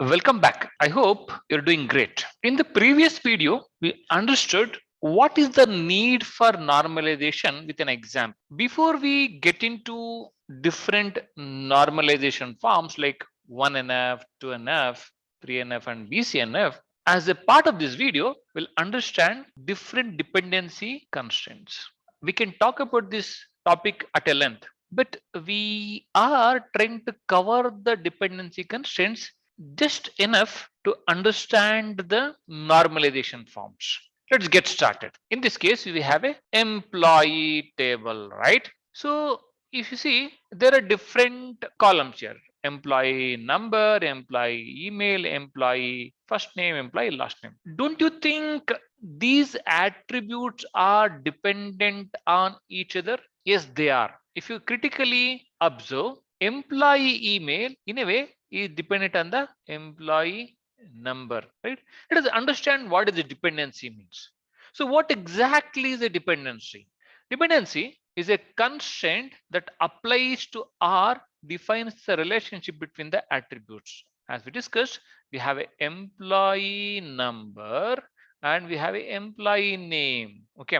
Welcome back. I hope you're doing great. In the previous video, we understood what is the need for normalization with an example. Before we get into different normalization forms like 1NF, 2NF, 3NF, and BCNF, as a part of this video, we'll understand different dependency constraints. We can talk about this topic at a length, but we are trying to cover the dependency constraints just enough to understand the normalization forms. Let's get started. In this case, we have a employee table, right? So if you see, there are different columns here: employee number, employee email, employee first name, employee last name. Don't you think these attributes are dependent on each other? Yes, they are. If you critically observe, employee email in a way is dependent on the employee number, right? Let us understand what is the dependency means. So what exactly is a dependency? Dependency is a constraint that applies to or defines the relationship between the attributes. As we discussed, we have an employee number and we have an employee name. Okay,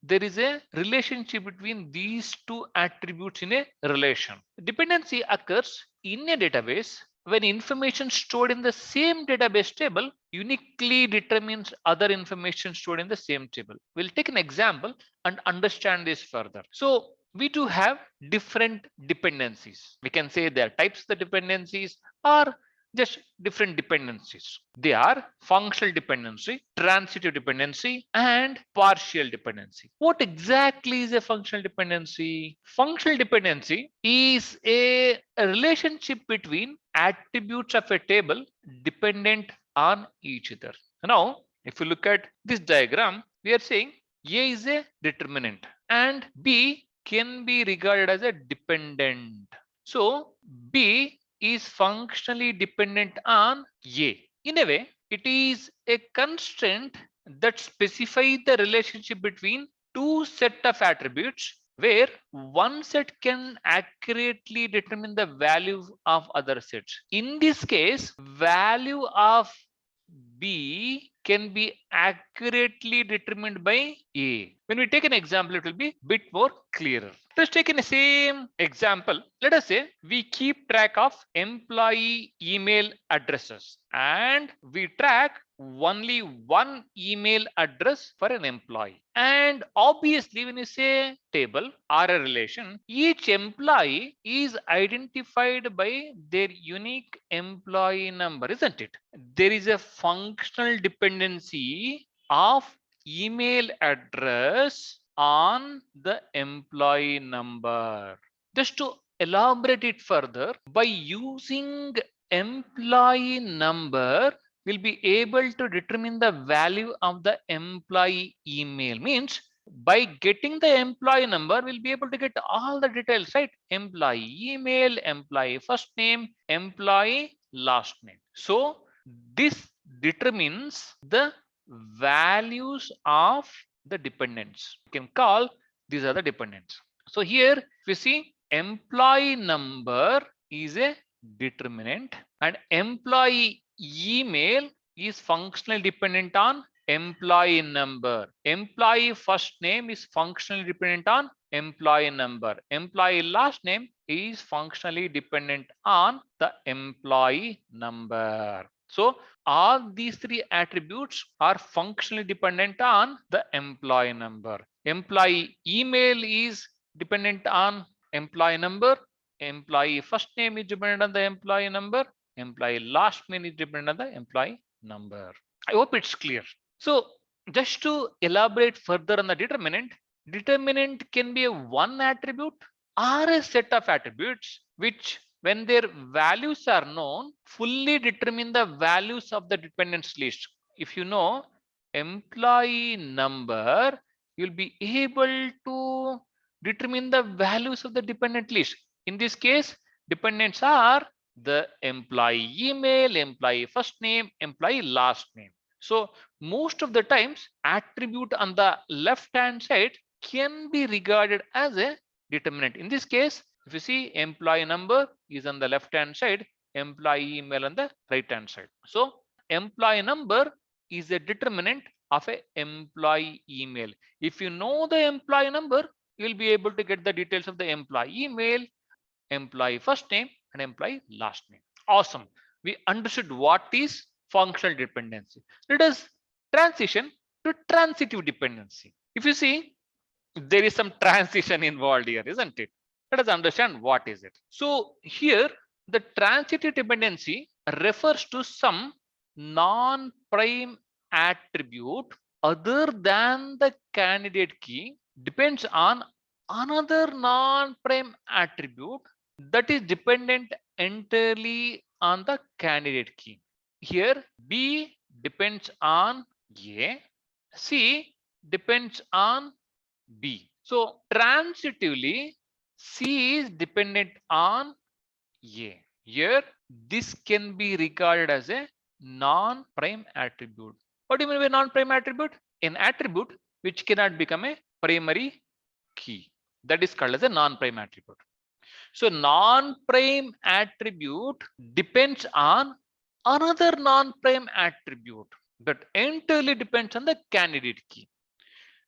there is a relationship between these two attributes in a relation. Dependency occurs in a database when information stored in the same database table uniquely determines other information stored in the same table. We'll take an example and understand this further. So we do have different dependencies. We can say there are types of the dependencies or just different dependencies. They are functional dependency, transitive dependency, and partial dependency. What exactly is a functional dependency? Functional dependency is a relationship between attributes of a table dependent on each other. Now, if you look at this diagram, we are saying A is a determinant and B can be regarded as a dependent. So B is functionally dependent on A. In a way, it is a constraint that specifies the relationship between two set of attributes where one set can accurately determine the value of other sets. In this case, value of B can be accurately determined by A. When we take an example, it will be a bit more clearer. Let's take in the same example. Let us say we keep track of employee email addresses and we track only one email address for an employee. And obviously, when you say table or a relation, each employee is identified by their unique employee number, isn't it? There is a functional dependency of email address on the employee number. Just to elaborate it further, by using employee number, we'll be able to determine the value of the employee email. Means by getting the employee number, we'll be able to get all the details, right? Employee email, employee first name, employee last name. So this determines the values of the dependents. You can call these are the dependents. So here we see employee number is a determinant and employee email is functionally dependent on employee number. Employee first name is functionally dependent on employee number. Employee last name is functionally dependent on the employee number. So all these three attributes are functionally dependent on the employee number. Employee email is dependent on employee number. Employee first name is dependent on the employee number. Employee last name is dependent on the employee number. I hope it's clear. So just to elaborate further on the determinant, determinant can be a one attribute or a set of attributes which when their values are known, fully determine the values of the dependents list. If you know employee number, you'll be able to determine the values of the dependent list. In this case, dependents are the employee email, employee first name, employee last name. So most of the times, attribute on the left hand side can be regarded as a determinant. In this case, If you see, employee number is on the left hand side, employee email on the right hand side. So employee number is a determinant of a employee email. If you know the employee number, you will be able to get the details of the employee email, employee first name and employee last name. Awesome. We understood what is functional dependency. Let us transition to transitive dependency. If you see, there is some transition involved here, isn't it? Let us understand what is it. So here the transitive dependency refers to some non-prime attribute other than the candidate key depends on another non-prime attribute that is dependent entirely on the candidate key. Here B depends on A, C depends on B. So transitively, C is dependent on A. Here, this can be regarded as a non-prime attribute. What do you mean by non-prime attribute? An attribute which cannot become a primary key. That is called as a non-prime attribute. So non-prime attribute depends on another non-prime attribute that entirely depends on the candidate key.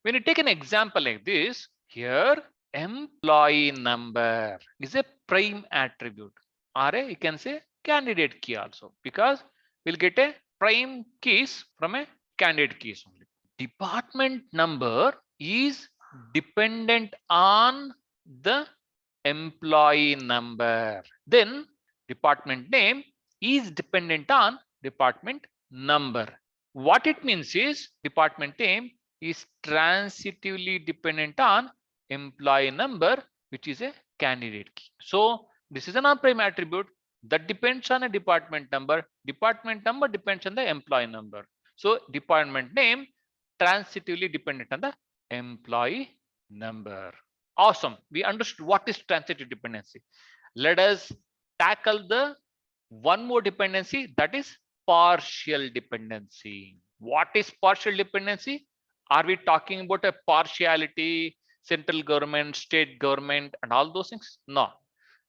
When you take an example like this, here employee number is a prime attribute, or you can say candidate key also, because we'll get a prime keys from a candidate keys only. Department number is dependent on the employee number. Then department name is dependent on department number. What it means is department name is transitively dependent on employee number, which is a candidate key. So this is a non-prime attribute that depends on a department number. Department number depends on the employee number. So department name transitively dependent on the employee number. Awesome. We understood what is transitive dependency. Let us tackle the one more dependency, that is partial dependency. What is partial dependency? Are we talking about a partiality, central government, state government, and all those things? No.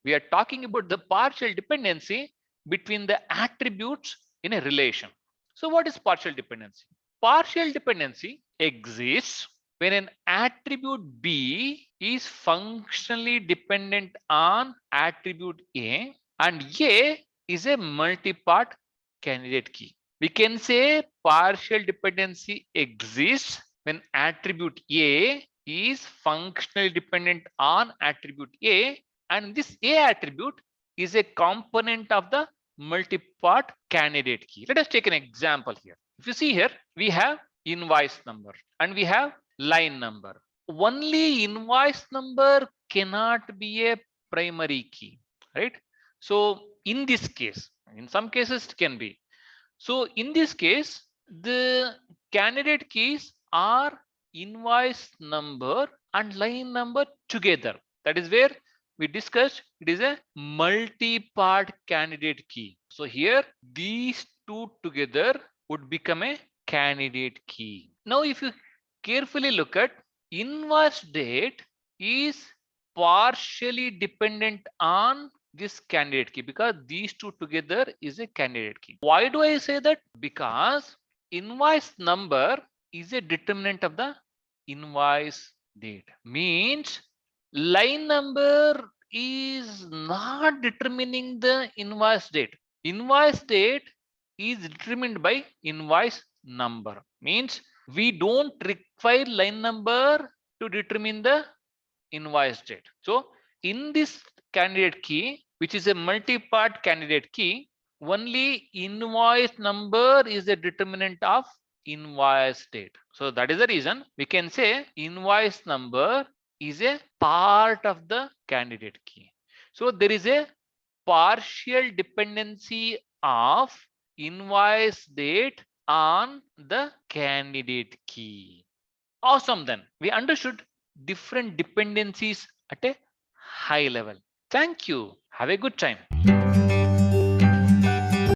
We are talking about the partial dependency between the attributes in a relation. So what is partial dependency? Partial dependency exists when an attribute B is functionally dependent on attribute A and A is a multi-part candidate key. We can say partial dependency exists when attribute A is functionally dependent on attribute A and this A attribute is a component of the multi-part candidate key. Let us take an example here. If you see here, we have invoice number and we have line number. Only invoice number cannot be a primary key, right? So in this case, in some cases it can be. So in this case, the candidate keys are invoice number and line number together. That is where we discussed it is a multi-part candidate key. So here these two together would become a candidate key. Now if you carefully look at invoice date is partially dependent on this candidate key because these two together is a candidate key. Why do I say that? Because invoice number is a determinant of the invoice date. Means line number is not determining the invoice date. Invoice date is determined by invoice number. Means we don't require line number to determine the invoice date. So in this candidate key, which is a multi-part candidate key, only invoice number is a determinant of invoice date. So that is the reason we can say invoice number is a part of the candidate key. So there is a partial dependency of invoice date on the candidate key. Awesome. Then we understood different dependencies at a high level. Thank you. Have a good time.